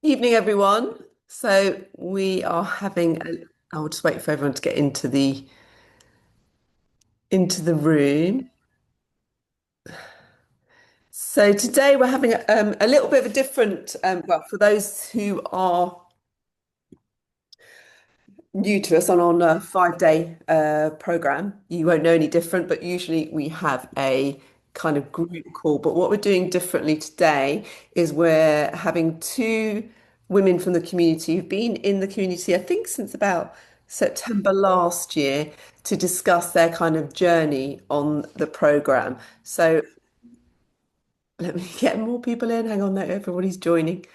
Evening, everyone. So we are having I'll just wait for everyone to get into the room. So today we're having a little bit of a different, well, for those who are new to us on a 5-day program, you won't know any different, but usually we have a kind of group call. But what we're doing differently today is we're having two women from the community who've been in the community, I think, since about September last year to discuss their kind of journey on the program. So let me get more people in. Hang on, no, everybody's joining.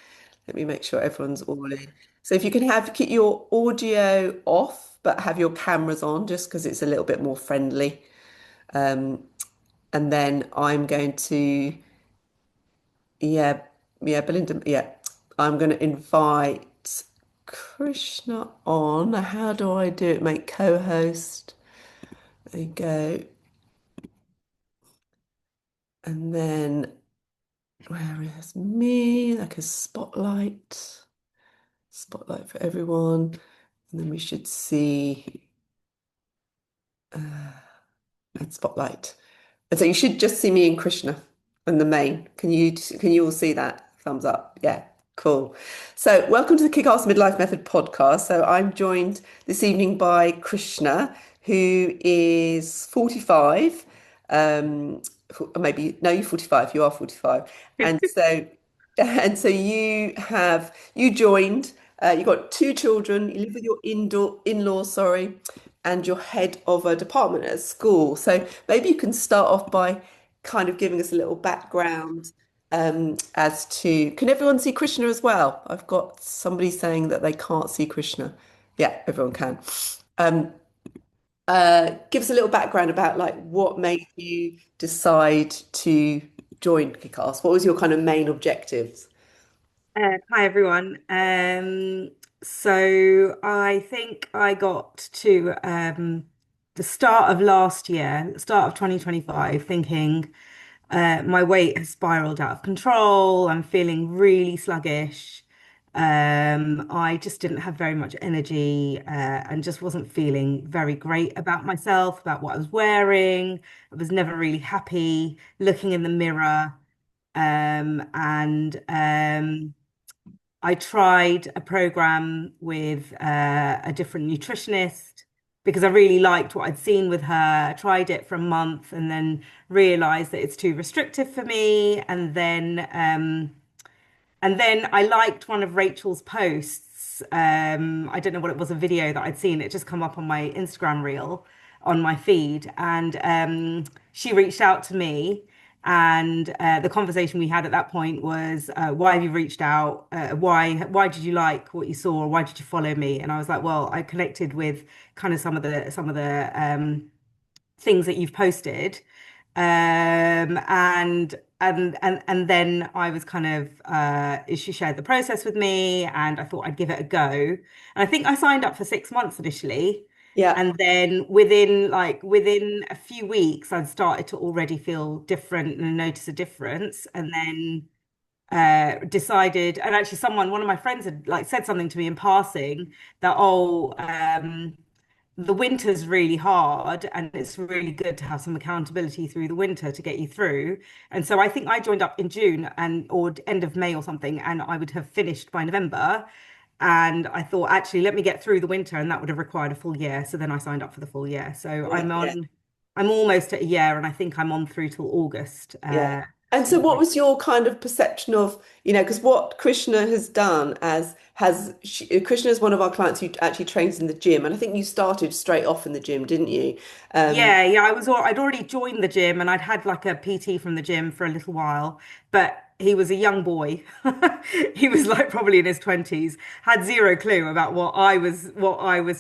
Let me make sure everyone's all in. So if you can keep your audio off, but have your cameras on, just because it's a little bit more friendly. Um, and then I'm going to, yeah, yeah, Belinda, yeah, I'm going to invite Krishna on. How do I do it? Make co-host. There you go. And then where is me? Like a spotlight for everyone. And then we should see and spotlight. And so you should just see me and Krishna in the main. Can you all see that? Thumbs up. Yeah, cool. So welcome to the Kickass Midlife Method podcast. So I'm joined this evening by Krishna, who is 45. Maybe no, you're 45. You are 45. And so you joined. You got two children. You live with your in-laws, sorry, and you're head of a department at school. So maybe you can start off by kind of giving us a little background as to, can everyone see Krishna as well? I've got somebody saying that they can't see Krishna. Yeah, everyone can. Um, Give us a little background about like what made you decide to join Kickass. What was your kind of main objectives? Hi everyone. So I think I got to the start of last year, start of 2025, thinking my weight has spiraled out of control. I'm feeling really sluggish. I just didn't have very much energy and just wasn't feeling very great about myself, about what I was wearing. I was never really happy looking in the mirror. And I tried a program with a different nutritionist because I really liked what I'd seen with her. I tried it for a month and then realized that it's too restrictive for me. And then I liked one of Rachel's posts. I don't know what it was, a video that I'd seen. It just come up on my Instagram reel on my feed. And she reached out to me. And the conversation we had at that point was, why have you reached out? Why did you like what you saw? Or why did you follow me? And I was like, well, I connected with kind of some of the things that you've posted. And then I was kind of she shared the process with me and I thought I'd give it a go. And I think I signed up for 6 months initially. Yeah, And then within a few weeks, I'd started to already feel different and notice a difference. And then decided, and actually one of my friends had like said something to me in passing that, the winter's really hard and it's really good to have some accountability through the winter to get you through. And so I think I joined up in June and or end of May or something, and I would have finished by November. And I thought, actually, let me get through the winter, and that would have required a full year. So then I signed up for the full year. So yeah, yeah. I'm almost at a year, and I think I'm on through till August. Yeah. And so what was your kind of perception of, because what Krishna has done Krishna is one of our clients who actually trains in the gym. And I think you started straight off in the gym, didn't you? Um, Yeah, I'd already joined the gym and I'd had like a PT from the gym for a little while, but he was a young boy. He was like probably in his 20s, had zero clue about what I was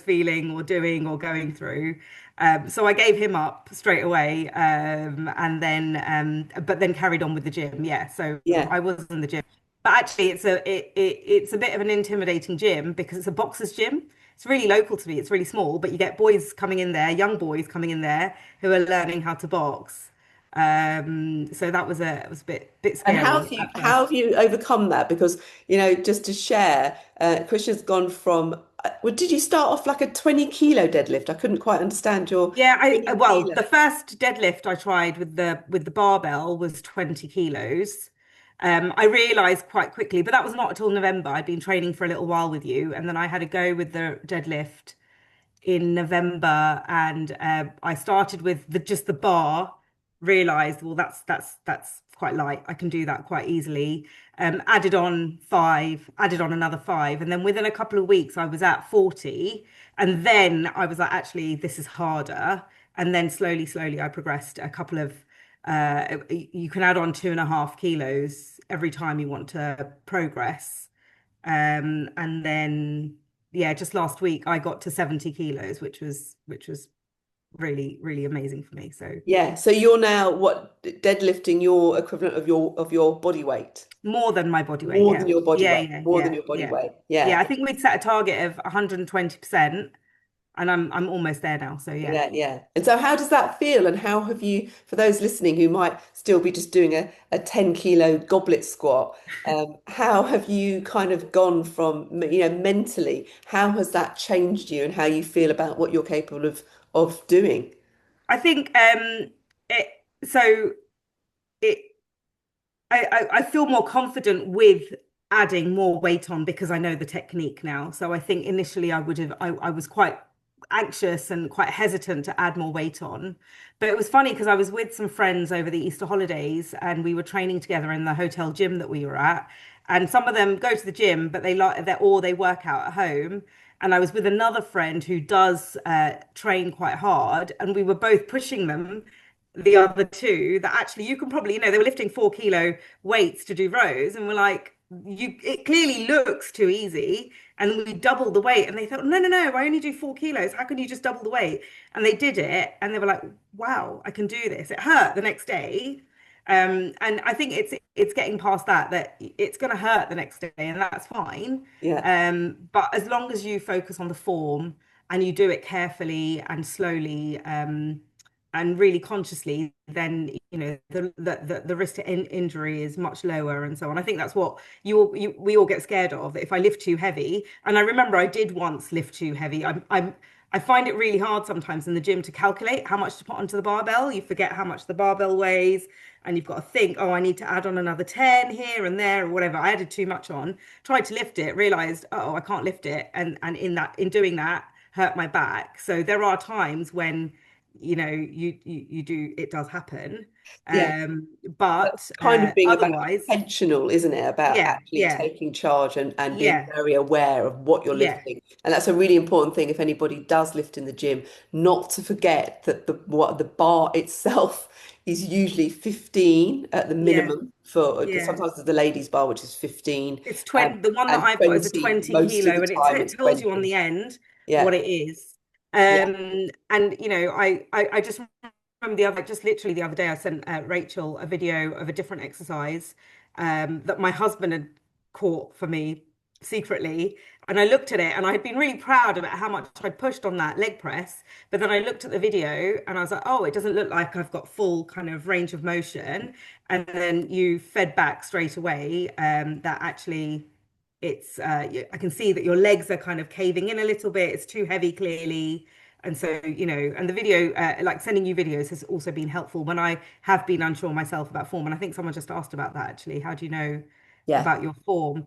feeling or doing or going through. So I gave him up straight away, but then carried on with the gym. Yeah, so yeah. I was in the gym, but actually it's a bit of an intimidating gym because it's a boxer's gym. It's really local to me. It's really small, but you get boys coming in there, young boys coming in there who are learning how to box. So that was a it was a bit And scary at how first. have you overcome that? Because, just to share, Krishna's gone from, well, did you start off like a 20 kilo deadlift? I couldn't quite understand your Yeah, 20 well, kilo. the first deadlift I tried with the barbell was 20 kilos. I realized quite quickly, but that was not until November. I'd been training for a little while with you, and then I had a go with the deadlift in November, and I started with just the bar. Realized, well, that's quite light. I can do that quite easily. Added on five, added on another five, and then within a couple of weeks, I was at 40, and then I was like, actually, this is harder. And then slowly, I progressed a couple of. You can add on 2.5 kilos every time you want to progress. And then yeah, just last week I got to 70 kilos, which was really, really amazing for me. So Yeah. So you're now what, deadlifting your equivalent of your body weight, more than my body weight, more than yeah. your body Yeah, weight, yeah, more than yeah, your body yeah. weight. Yeah, Yeah. I think we'd set a target of 120%, and I'm almost there now. So yeah. Yeah, yeah. And so how does that feel? And how have you, for those listening who might still be just doing a 10 kilo goblet squat, how have you kind of gone from, mentally, how has that changed you and how you feel about what you're capable of doing? I think it so it I feel more confident with adding more weight on because I know the technique now. So I think initially I was quite anxious and quite hesitant to add more weight on. But it was funny because I was with some friends over the Easter holidays and we were training together in the hotel gym that we were at. And some of them go to the gym, but they work out at home. And I was with another friend who does train quite hard, and we were both pushing them, the other two, that actually you can probably, they were lifting 4 kilo weights to do rows, and we're like, it clearly looks too easy. And we doubled the weight, and they thought, no, no, no, I only do 4 kilos. How can you just double the weight? And they did it, and they were like, wow, I can do this. It hurt the next day. And I think it's getting past that it's going to hurt the next day, and that's fine. Yeah, But as long as you focus on the form and you do it carefully and slowly, and really consciously, then the risk to injury is much lower and so on. I think that's what we all get scared of. That if I lift too heavy, and I remember I did once lift too heavy. I find it really hard sometimes in the gym to calculate how much to put onto the barbell. You forget how much the barbell weighs, and you've got to think, oh, I need to add on another 10 here and there or whatever. I added too much on, tried to lift it, realized, oh, I can't lift it, and in doing that, hurt my back. So there are times when you do, it does happen. yeah. um That's but kind of being about otherwise, intentional, isn't it? About yeah, actually yeah, taking charge and being yeah, very aware of what you're yeah, lifting. And that's a really important thing if anybody does lift in the gym, not to forget that the bar itself is usually 15 at the yeah, minimum for, because yeah. sometimes there's the ladies bar, which is 15, It's 20. The one that and I've got is a 20 20 most of kilo, the and time it it's tells you on 20. the end what Yeah. it is. Yeah. And I just remember just literally the other day, I sent Rachel a video of a different exercise that my husband had caught for me secretly. And I looked at it, and I had been really proud about how much I'd pushed on that leg press. But then I looked at the video, and I was like, oh, it doesn't look like I've got full kind of range of motion. And then you fed back straight away that actually I can see that your legs are kind of caving in a little bit. It's too heavy, clearly. And so, and the video, like sending you videos has also been helpful when I have been unsure myself about form. And I think someone just asked about that actually. How do you know Yeah. about your form?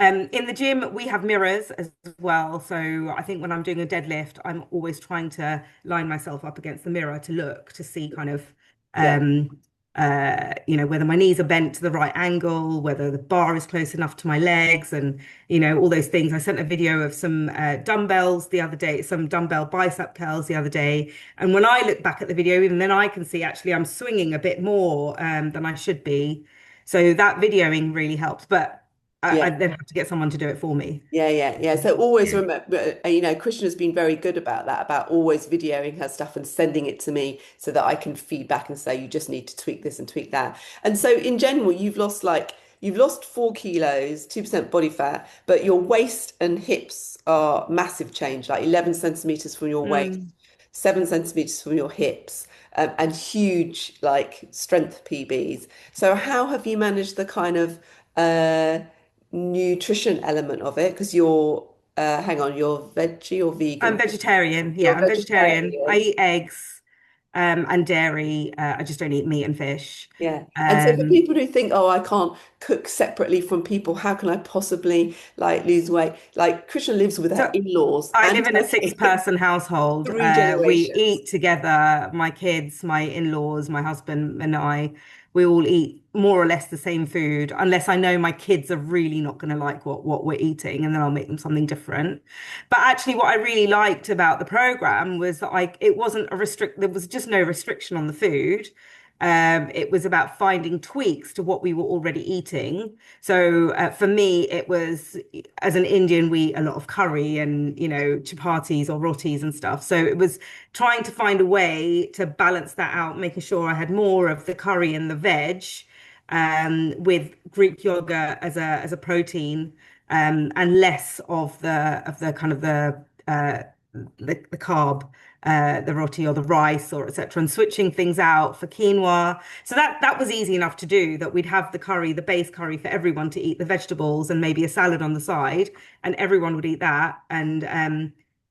In the gym, we have mirrors as well. So I think when I'm doing a deadlift, I'm always trying to line myself up against the mirror to look to see kind of, Yeah. um, whether my knees are bent to the right angle, whether the bar is close enough to my legs, and all those things. I sent a video of some dumbbells the other day, some dumbbell bicep curls the other day, and when I look back at the video, even then I can see actually I'm swinging a bit more than I should be. So that videoing really helps, but I Yeah. then have to get someone to do it for me. Yeah, yeah, yeah. So always Yeah. remember, Krishna has been very good about that, about always videoing her stuff and sending it to me so that I can feed back and say, you just need to tweak this and tweak that. And so in general, you've lost 4 kilos, 2% body fat, but your waist and hips are massive change, like 11 centimeters from your waist Mm, 7 centimeters from your hips, and huge like strength PBs. So how have you managed the kind of uh, nutrition element of it? Because you're, hang on, you're veggie or I'm vegan? vegetarian. Yeah, You're I'm vegetarian. I vegetarian. eat eggs, and dairy. I just don't eat meat and fish. Yeah. And so for Um, people who think, oh, I can't cook separately from people, how can I possibly like lose weight? Like Krishna lives with her so in-laws I and live in a her kids, six-person household. 3 generations. We eat together, my kids, my in-laws, my husband, and I. We all eat more or less the same food, unless I know my kids are really not going to like what we're eating, and then I'll make them something different. But actually, what I really liked about the program was that it wasn't a restrict. There was just no restriction on the food. It was about finding tweaks to what we were already eating. So for me, it was, as an Indian, we eat a lot of curry and, chapatis or rotis and stuff. So it was trying to find a way to balance that out, making sure I had more of the curry and the veg, with Greek yogurt as a protein, and less of the kind of the carb, the roti or the rice or etc., and switching things out for quinoa. So that was easy enough to do. That we'd have the curry, the base curry for everyone to eat, the vegetables and maybe a salad on the side, and everyone would eat that. And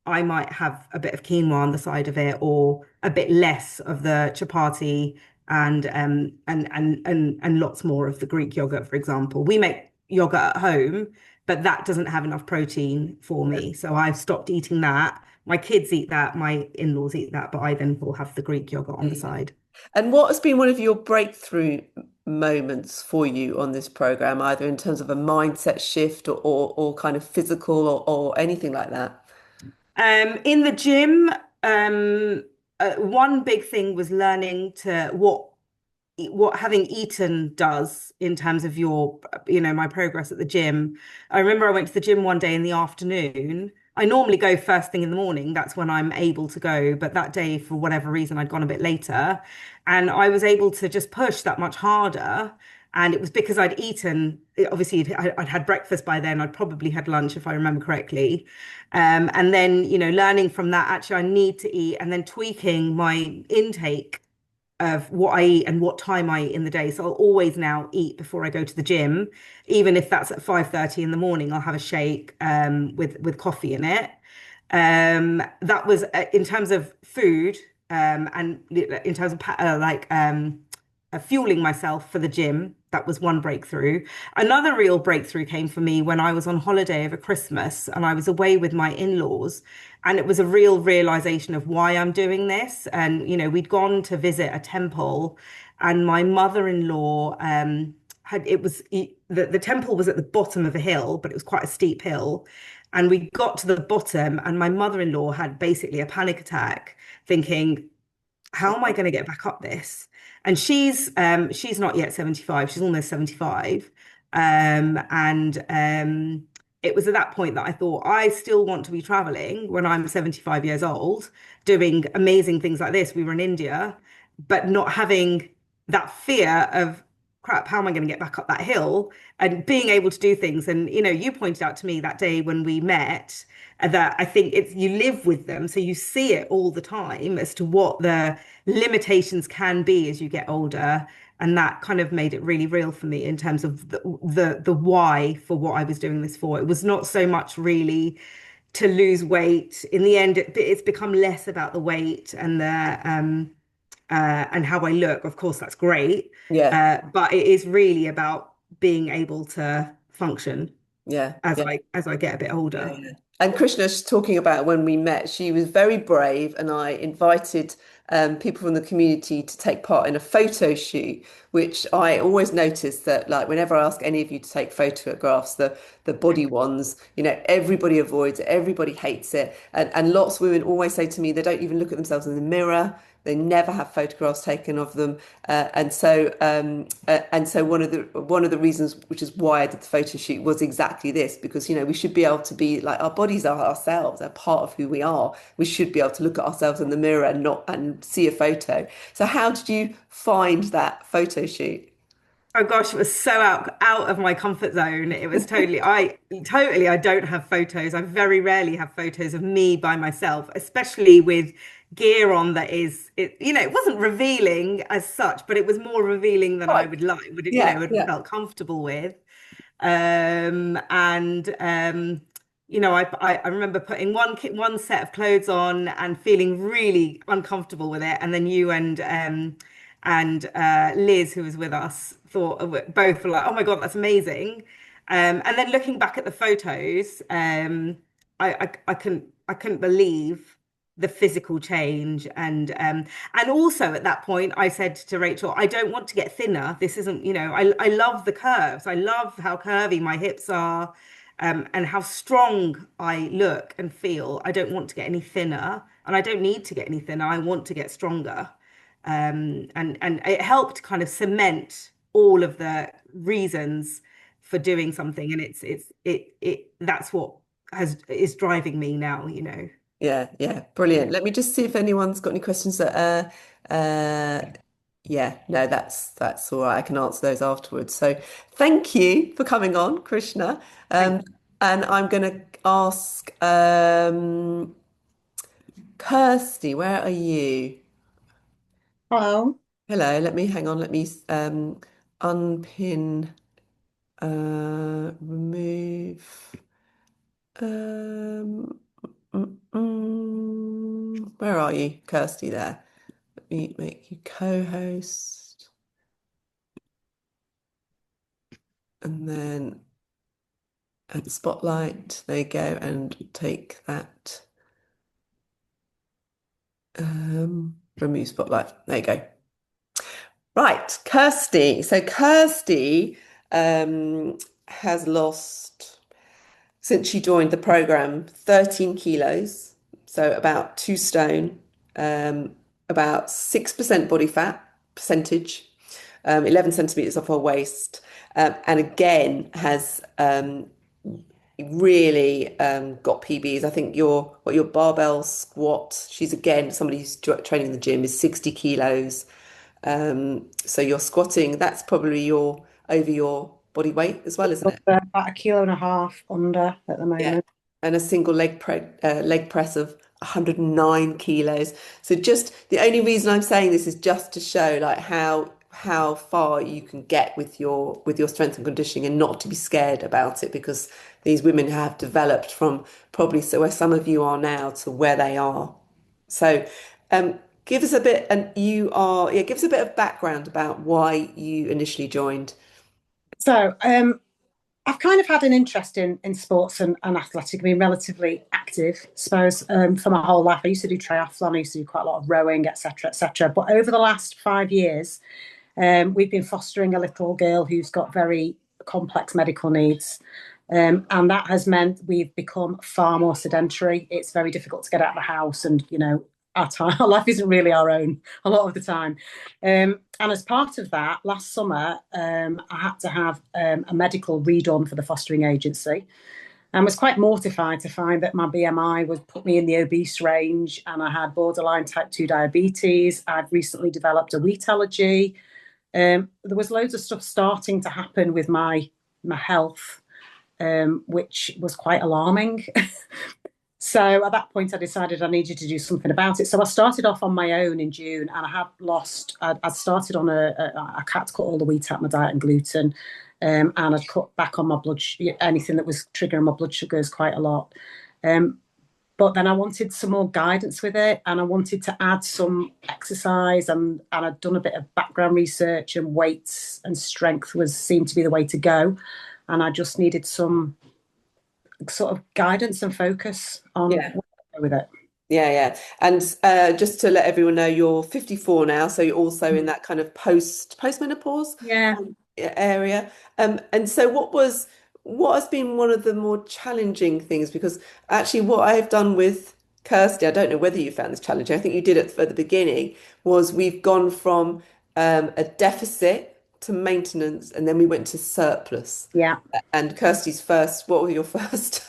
I might have a bit of quinoa on the side of it, or a bit less of the chapati, and lots more of the Greek yogurt, for example. We make yogurt at home, but that doesn't have enough protein for me. So I've stopped eating that. My kids eat that, my in-laws eat that, but I then will have the Greek yogurt on the Yeah. side. And what has been one of your breakthrough moments for you on this program, either in terms of a mindset shift or kind of physical or anything like that? In the gym, one big thing was learning to what having eaten does in terms of my progress at the gym. I remember I went to the gym one day in the afternoon. I normally go first thing in the morning. That's when I'm able to go. But that day, for whatever reason, I'd gone a bit later, and I was able to just push that much harder. And it was because I'd eaten, obviously, I'd had breakfast by then. I'd probably had lunch, if I remember correctly. And then, learning from that, actually, I need to eat, and then tweaking my intake of what I eat and what time I eat in the day. So I'll always now eat before I go to the gym, even if that's at 5:30 in the morning. I'll have a shake, with coffee in it. That was, in terms of food, and in terms of fueling myself for the gym. That was one breakthrough. Another real breakthrough came for me when I was on holiday over Christmas and I was away with my in-laws. And it was a real realization of why I'm doing this. And, we'd gone to visit a temple, and my mother-in-law, the temple was at the bottom of a hill, but it was quite a steep hill. And we got to the bottom, and my mother-in-law had basically a panic attack, thinking, how am I going to get back up this? And she's not yet 75, she's almost 75. And it was at that point that I thought, I still want to be traveling when I'm 75 years old, doing amazing things like this. We were in India, but not having that fear of, crap, how am I going to get back up that hill, and being able to do things. And you pointed out to me that day when we met, that I think it's, you live with them, so you see it all the time as to what the limitations can be as you get older. And that kind of made it really real for me in terms of the why for what I was doing this for. It was not so much really to lose weight. In the end, it's become less about the weight and how I look. Of course, that's great, Yeah, but it is really about being able to function yeah, as yeah. I get a bit older. Yeah. And Krishna's talking about when we met, she was very brave, and I invited people from the community to take part in a photo shoot, which I always notice that, like, whenever I ask any of you to take photographs, the body ones, everybody avoids it, everybody hates it, and lots of women always say to me they don't even look at themselves in the mirror. They never have photographs taken of them, and so one of the reasons, which is why I did the photo shoot, was exactly this, because we should be able to be like, our bodies are ourselves, they're part of who we are. We should be able to look at ourselves in the mirror and see a photo. So how did you find that photo shoot? Oh gosh, it was so out of my comfort zone. It was totally I don't have photos. I very rarely have photos of me by myself, especially with gear on that is it, it wasn't revealing as such, but it was more revealing than I Right. would like, would it, Yeah, would have yeah. felt comfortable with. And I remember putting one set of clothes on and feeling really uncomfortable with it. And then you and Liz, who was with us, thought both were like, "Oh my God, that's amazing." And then looking back at the photos, I couldn't believe the physical change and also at that point I said to Rachel, I don't want to get thinner. This isn't, I love the curves. I love how curvy my hips are, and how strong I look and feel. I don't want to get any thinner, and I don't need to get any thinner. I want to get stronger. And it helped kind of cement all of the reasons for doing something, and it that's what has is driving me now. Yeah, yeah, brilliant. Let me just see if anyone's got any questions that yeah, no, that's all right. I can answer those afterwards. So thank you for coming on, Krishna. Thank Um, and I'm gonna ask Kirsty, where are you? Hello. Hello, let me hang on, let me unpin remove um where are you, Kirsty there? Let me make you co-host and then add spotlight. There you go, and take that. Remove spotlight. There you go. Right, Kirsty. So Kirsty has lost since she joined the program 13 kilos, so about 2 stone, about 6% body fat percentage, 11 centimeters off her waist, and again has really got PBs. I think your barbell squat, she's again somebody who's training in the gym, is 60 kilos. So you're squatting, that's probably your over your body weight as well, isn't it? About a kilo and a half under at the Yeah. moment. And a single leg press of 109 kilos. So just the only reason I'm saying this is just to show like how far you can get with your strength and conditioning and not to be scared about it because these women have developed from probably so where some of you are now to where they are. So give us a bit and you are yeah, give us a bit of background about why you initially joined. So, I've kind of had an interest in sports and athletic, being relatively active, I suppose, for my whole life. I used to do triathlon, I used to do quite a lot of rowing, etc., etc. But over the last 5 years, we've been fostering a little girl who's got very complex medical needs. And that has meant we've become far more sedentary. It's very difficult to get out of the house, and our time, our life isn't really our own a lot of the time. And as part of that, last summer, I had to have a medical redone for the fostering agency, and was quite mortified to find that my BMI was put me in the obese range, and I had borderline type 2 diabetes. I'd recently developed a wheat allergy. There was loads of stuff starting to happen with my health, which was quite alarming. So at that point, I decided I needed to do something about it. So I started off on my own in June, and I have lost. I'd started on I had to cut all the wheat out of my diet and gluten, and I'd cut back on my anything that was triggering my blood sugars quite a lot. Um, but then I wanted some more guidance with it, and I wanted to add some exercise, and I'd done a bit of background research, and weights and strength was seemed to be the way to go, and I just needed some sort of guidance and focus on Yeah. what to do with it. Yeah, yeah. And just to let everyone know, you're 54 now, so you're also in that kind of postmenopause Yeah. area. And so what has been one of the more challenging things? Because actually what I've done with Kirsty, I don't know whether you found this challenging. I think you did it at the beginning, was we've gone from a deficit to maintenance, and then we went to surplus. Yeah. And Kirsty's first, what were your first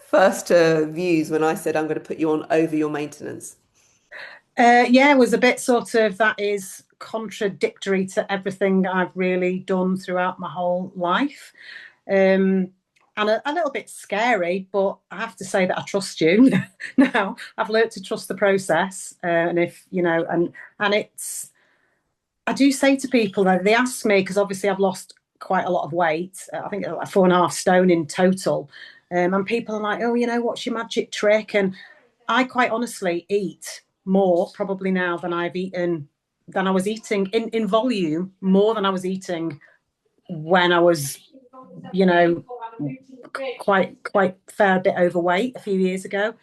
first views when I said I'm going to put you on over your maintenance? Yeah, it was a bit sort of that is contradictory to everything I've really done throughout my whole life. Um, and a little bit scary, but I have to say that I trust you now. I've learned to trust the process, and if you know, and it's. I do say to people that they ask me because obviously I've lost quite a lot of weight. I think like 4.5 stone in total, and people are like, "Oh, what's your magic trick?" And I quite honestly eat more probably now than I was eating in volume more than I was eating when I was, you know, quite fair bit overweight a few years ago.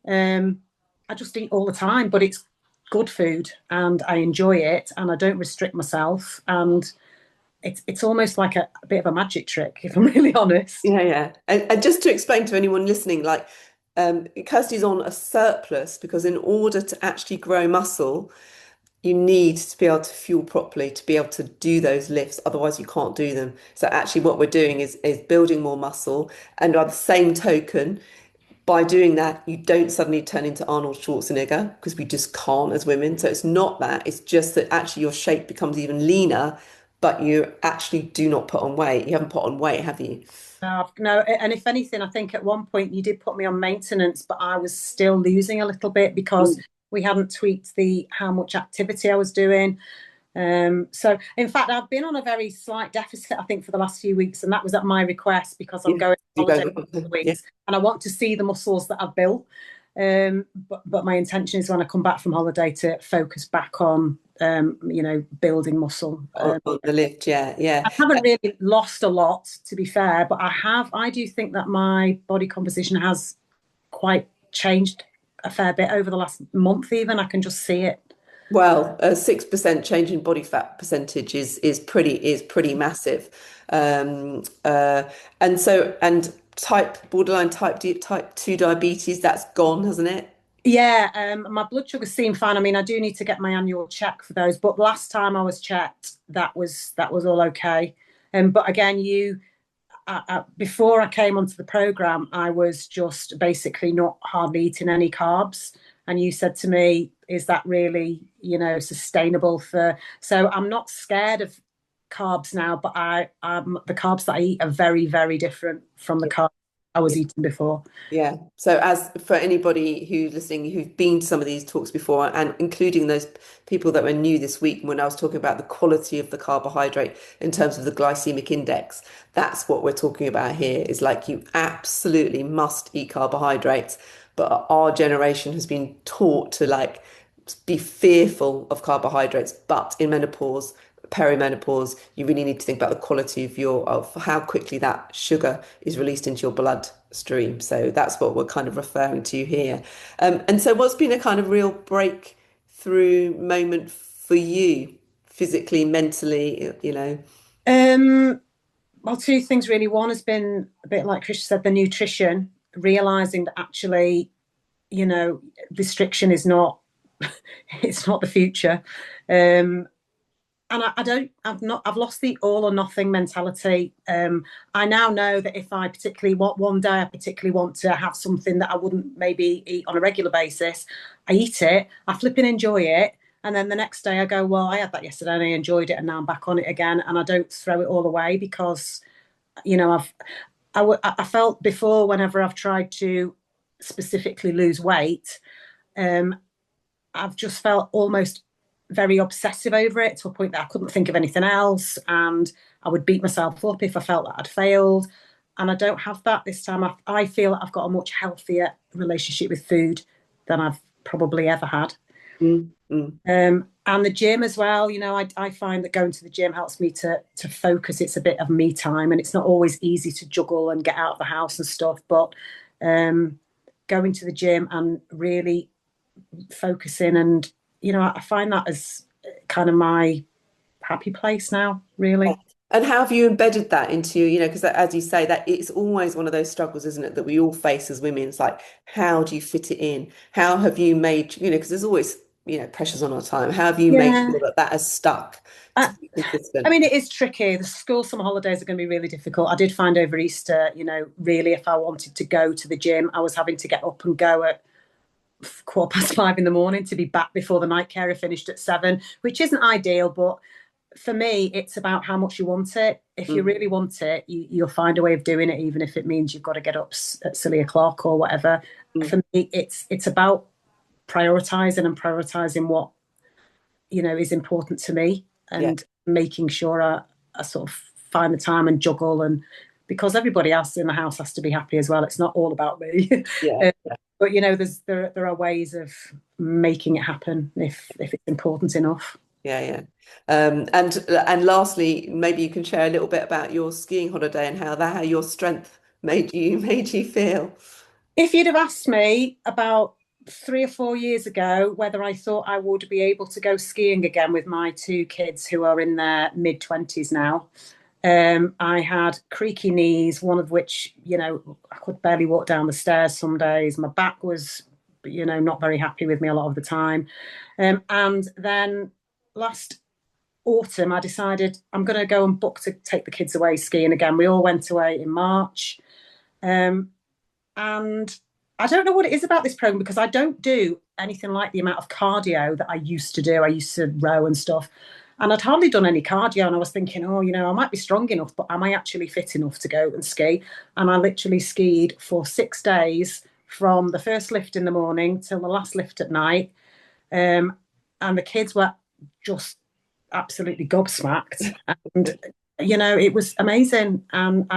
Um, I just eat all the time, but it's good food and I enjoy it and I don't restrict myself. And it's almost like a bit of a magic trick, if I'm really honest. Yeah, yeah. And just to explain to anyone listening, like Kirsty's on a surplus because in order to actually grow muscle, you need to be able to fuel properly to be able to do those lifts. Otherwise, you can't do them. So actually, what we're doing is building more muscle. And by the same token, by doing that, you don't suddenly turn into Arnold Schwarzenegger because we just can't as women. So it's not that. It's just that actually your shape becomes even leaner, but you actually do not put on weight. You haven't put on weight, have you? No, and if anything, I think at one point you did put me on maintenance, but I was still losing a little bit because we hadn't tweaked the how much activity I was doing. So, in fact, I've been on a very slight deficit, I think, for the last few weeks, and that was at my request because I'm Yeah, going you on holiday go. for Yeah. weeks, and I want to see the muscles that I've built. But my intention is when I come back from holiday to focus back on, building muscle. On the lift, yeah, yeah. I haven't really lost a lot, to be fair, but I do think that my body composition has quite changed a fair bit over the last month, even. I can just see it. Well, a 6% change in body fat percentage is pretty massive. Um, uh, and borderline type 2 diabetes, that's gone, hasn't it? Yeah, my blood sugar seemed fine. I mean, I do need to get my annual check for those, but last time I was checked, that was all okay. But again, before I came onto the program, I was just basically not hardly eating any carbs. And you said to me, "Is that really, sustainable for?" So I'm not scared of carbs now, but the carbs that I eat are very, very different from the carbs I was eating before. Yeah. So as for anybody who's listening, who's been to some of these talks before, and including those people that were new this week, when I was talking about the quality of the carbohydrate in terms of the glycemic index, that's what we're talking about here, is like you absolutely must eat carbohydrates. But our generation has been taught to like be fearful of carbohydrates, but in menopause, perimenopause, you really need to think about the quality of how quickly that sugar is released into your bloodstream. So that's what we're kind of referring to here. And so what's been a kind of real breakthrough moment for you, physically, mentally? Um, well, two things really. One has been a bit like Krishna said, the nutrition, realizing that actually, restriction is not it's not the future. And I've lost the all or nothing mentality. I now know that if I particularly want one day, I particularly want to have something that I wouldn't maybe eat on a regular basis. I eat it, I flip and enjoy it. And then the next day I go, well, I had that yesterday and I enjoyed it and now I'm back on it again. And I don't throw it all away because, I felt before whenever I've tried to specifically lose weight, um, I've just felt almost very obsessive over it to a point that I couldn't think of anything else. And I would beat myself up if I felt that I'd failed. And I don't have that this time. I feel that I've got a much healthier relationship with food than I've probably ever had. Mm, mm. And the gym as well. I find that going to the gym helps me to focus. It's a bit of me time, and it's not always easy to juggle and get out of the house and stuff. But going to the gym and really focusing, and I find that as kind of my happy place now, really. And how have you embedded that into, because as you say, that it's always one of those struggles, isn't it, that we all face as women. It's like, how do you fit it in? How have you made, because there's always, pressures on our time. How have you made Yeah. sure that that has stuck to I, be I consistent? mean, it is tricky. The school summer holidays are going to be really difficult. I did find over Easter, really, if I wanted to go to the gym, I was having to get up and go at 5:15 in the morning to be back before the night carer finished at 7, which isn't ideal, but for me, it's about how much you want it. If you Mm. really want it, you'll find a way of doing it, even if it means you've got to get up at silly o'clock or whatever. Mm. For me, it's about prioritizing and prioritizing what is important to me, Yeah. and making sure I sort of find the time and juggle, and because everybody else in the house has to be happy as well. It's not all about me. Yeah. But there are ways of making it happen if it's important enough. Yeah, yeah. And lastly, maybe you can share a little bit about your skiing holiday and how your strength made you feel. If you'd have asked me about 3 or 4 years ago whether I thought I would be able to go skiing again with my two kids who are in their mid-20s now, I had creaky knees, one of which, I could barely walk down the stairs some days. My back was, not very happy with me a lot of the time. And then last autumn, I decided I'm going to go and book to take the kids away skiing again. We all went away in March. Um, and I don't know what it is about this program, because I don't do anything like the amount of cardio that I used to do. I used to row and stuff. And I'd hardly done any cardio. And I was thinking, oh, I might be strong enough, but am I actually fit enough to go and ski? And I literally skied for 6 days from the first lift in the morning till the last lift at night. And the kids were just absolutely gobsmacked. And, it was amazing. And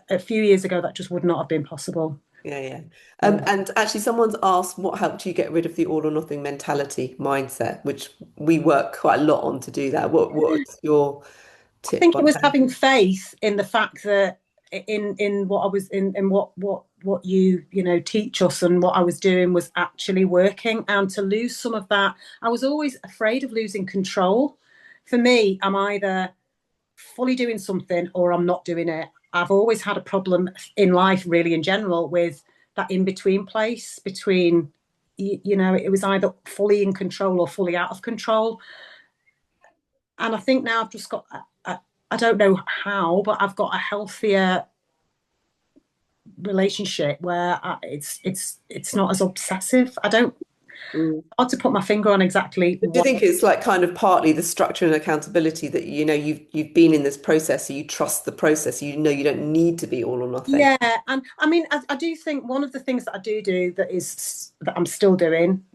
a few years ago, that just would not have been possible. Yeah, yeah. Yeah. And actually, someone's asked what helped you get rid of the all or nothing mentality mindset, which we work quite a lot on to do that. What's your I tip think it on was how? having faith in the fact that in what I was in what you teach us, and what I was doing was actually working, and to lose some of that. I was always afraid of losing control. For me, I'm either fully doing something or I'm not doing it. I've always had a problem in life, really, in general, with that in between place between, it was either fully in control or fully out of control. And I think now I've just got, I don't know how, but I've got a healthier relationship where it's not as obsessive. I don't, Mm. hard to put my finger on exactly Do you what. think it's like kind of partly the structure and accountability that you've been in this process, so you trust the process, you don't need to be all or nothing. Yeah, and I mean, I do think one of the things that I do that I'm still doing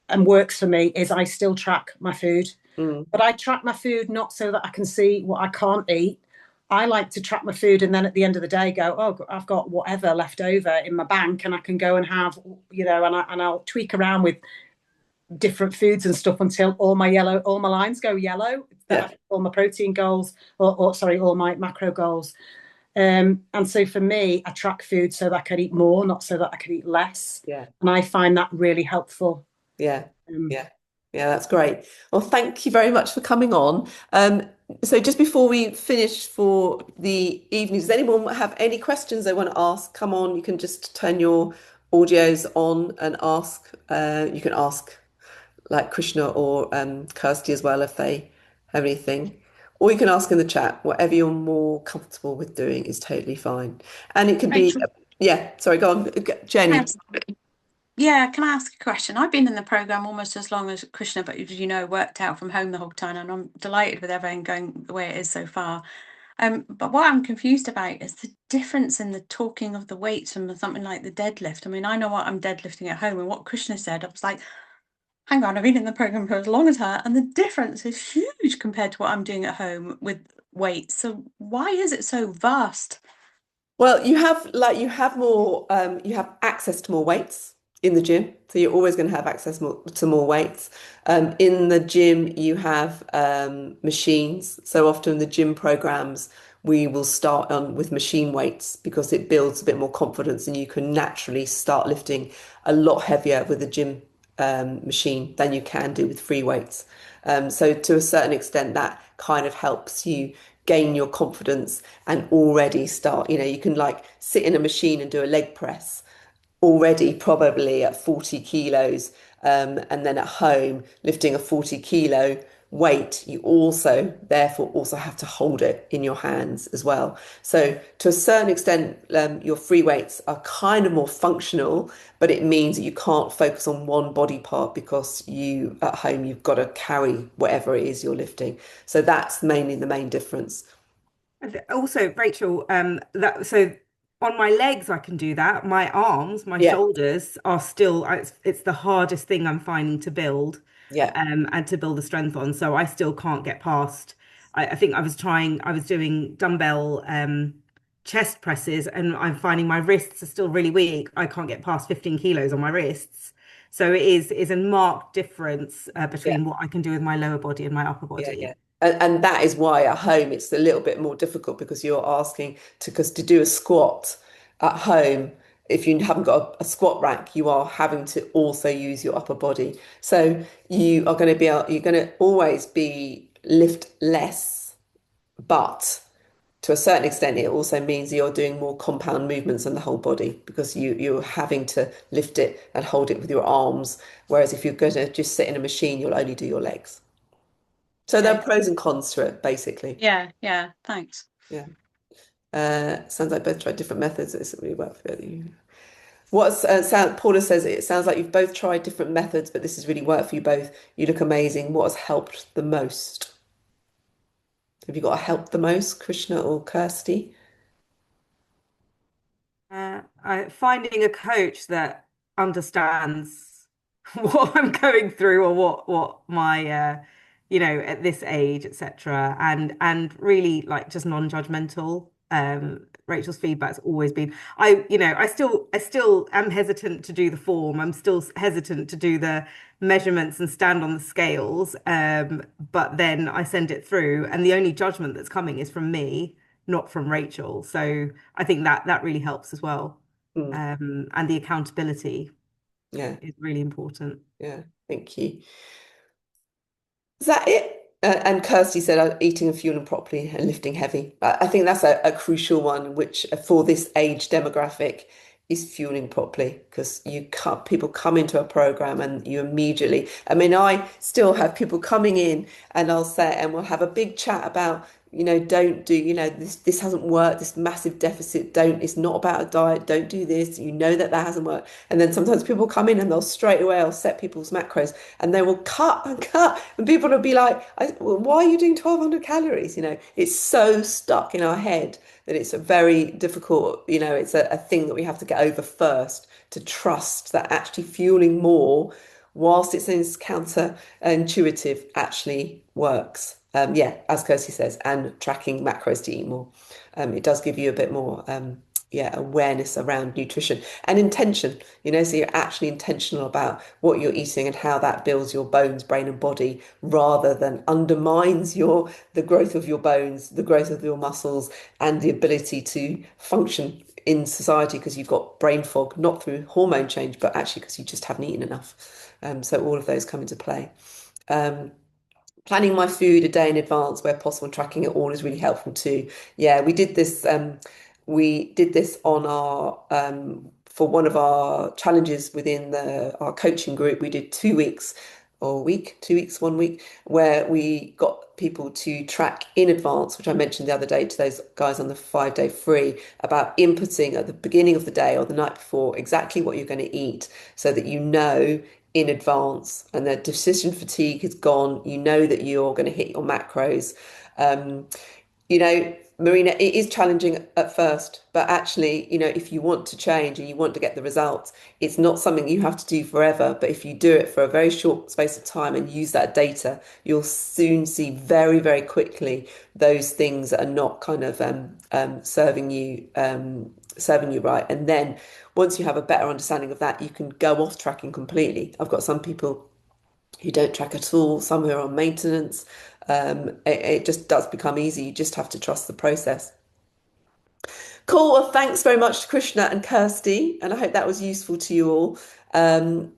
and works for me is I still track my food. Mm. But I track my food not so that I can see what I can't eat. I like to track my food and then at the end of the day go, oh, I've got whatever left over in my bank, and I can go and have, and I'll tweak around with different foods and stuff until all my lines go yellow. That Yeah, all my protein goals, or sorry, all my macro goals. And so for me, I track food so that I can eat more, not so that I can eat less. yeah. And I find that really helpful. Yeah, Um, yeah, yeah, that's great. Well, thank you very much for coming on. So just before we finish for the evening, does anyone have any questions they want to ask? Come on, you can just turn your audios on and ask. You can ask like Krishna or Kirsty as well if they have anything. Or you can ask in the chat. Whatever you're more comfortable with doing is totally fine. And it can be, Rachel, yeah, sorry, go on, Jenny. yeah, can I ask a question? I've been in the program almost as long as Krishna, but as you know, worked out from home the whole time, and I'm delighted with everything going the way it is so far. But what I'm confused about is the difference in the talking of the weights from something like the deadlift. I mean, I know what I'm deadlifting at home, and what Krishna said, I was like, hang on, I've been in the program for as long as her, and the difference is huge compared to what I'm doing at home with weights. So why is it so vast? Well, you have access to more weights in the gym. So you're always going to have access to more weights. In the gym, you have machines. So often the gym programs, we will start on with machine weights because it builds a bit more confidence and you can naturally start lifting a lot heavier with a gym machine than you can do with free weights. So to a certain extent, that kind of helps you gain your confidence and already start, you can like sit in a machine and do a leg press already probably at 40 kilos, and then at home lifting a 40 kilo weight, you also therefore also have to hold it in your hands as well. So to a certain extent, your free weights are kind of more functional, but it means that you can't focus on one body part because you at home you've got to carry whatever it is you're lifting. So that's mainly the main difference. Also, Rachel, that so on my legs I can do that. My arms, my Yeah, shoulders are still it's the hardest thing I'm finding to build, yeah, and to build the strength on. So I still can't get past. I think I was doing dumbbell chest presses, and I'm finding my wrists are still really weak. I can't get past 15 kilos on my wrists. So is a marked difference yeah. between what I can do with my lower body and my upper Yeah, yeah. body. And that is why at home it's a little bit more difficult because you're asking to because to do a squat at home, if you haven't got a squat rack, you are having to also use your upper body. So you are going to you're going to always be lift less, but to a certain extent, it also means you're doing more compound movements on the whole body because you're having to lift it and hold it with your arms. Whereas if you're going to just sit in a machine, you'll only do your legs. So there Okay. are pros and cons to it, basically. Yeah, thanks. Yeah. Sounds like both tried different methods. It's really worked for you. What's Paula says it sounds like you've both tried different methods, but this has really worked for you both. You look amazing. What has helped the most? Have you got to help the most, Krishna or Kirsty? Finding a coach that understands what I'm going through, or what my at this age, etc., and really like just non-judgmental. Rachel's feedback's always been I still am hesitant to do the form. I'm still hesitant to do the measurements and stand on the scales. But then I send it through, and the only judgment that's coming is from me, not from Rachel. So I think that really helps as well. Mm, And the accountability yeah, is really important. yeah. Thank you. Is that it? And Kirsty said, eating and fueling properly and lifting heavy. I think that's a crucial one, which for this age demographic is fueling properly because people come into a program and you immediately, I mean, I still have people coming in and I'll say, and we'll have a big chat about, don't do, this hasn't worked, this massive deficit, it's not about a diet, don't do this, that hasn't worked. And then sometimes people come in and they'll straight away, I'll set people's macros and they will cut and cut. And people will be like, well, why are you doing 1,200 calories? It's so stuck in our head that it's a very difficult, it's a thing that we have to get over first to trust that actually fueling more, whilst it seems counterintuitive, actually works. Yeah, as Kirsty says, and tracking macros to eat more. It does give you a bit more awareness around nutrition and intention, so you're actually intentional about what you're eating and how that builds your bones, brain and body rather than undermines the growth of your bones, the growth of your muscles and the ability to function in society because you've got brain fog, not through hormone change, but actually because you just haven't eaten enough. So all of those come into play. Planning my food a day in advance where possible, tracking it all is really helpful too. Yeah, we did this. We did this on our for one of our challenges within our coaching group. We did 2 weeks or a week, 2 weeks, 1 week, where we got people to track in advance, which I mentioned the other day to those guys on the 5-day free, about inputting at the beginning of the day or the night before exactly what you're going to eat so that in advance and the decision fatigue is gone. You know that you're going to hit your macros. Um, Marina, it is challenging at first, but actually, if you want to change and you want to get the results, it's not something you have to do forever. But if you do it for a very short space of time and use that data, you'll soon see very, very quickly those things that are not kind of serving you right. And then once you have a better understanding of that, you can go off tracking completely. I've got some people who don't track at all, some who are on maintenance. It just does become easy. You just have to trust the process. Cool. Well, thanks very much to Krishna and Kirsty, and I hope that was useful to you all. And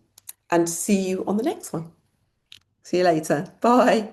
see you on the next one. See you later. Bye.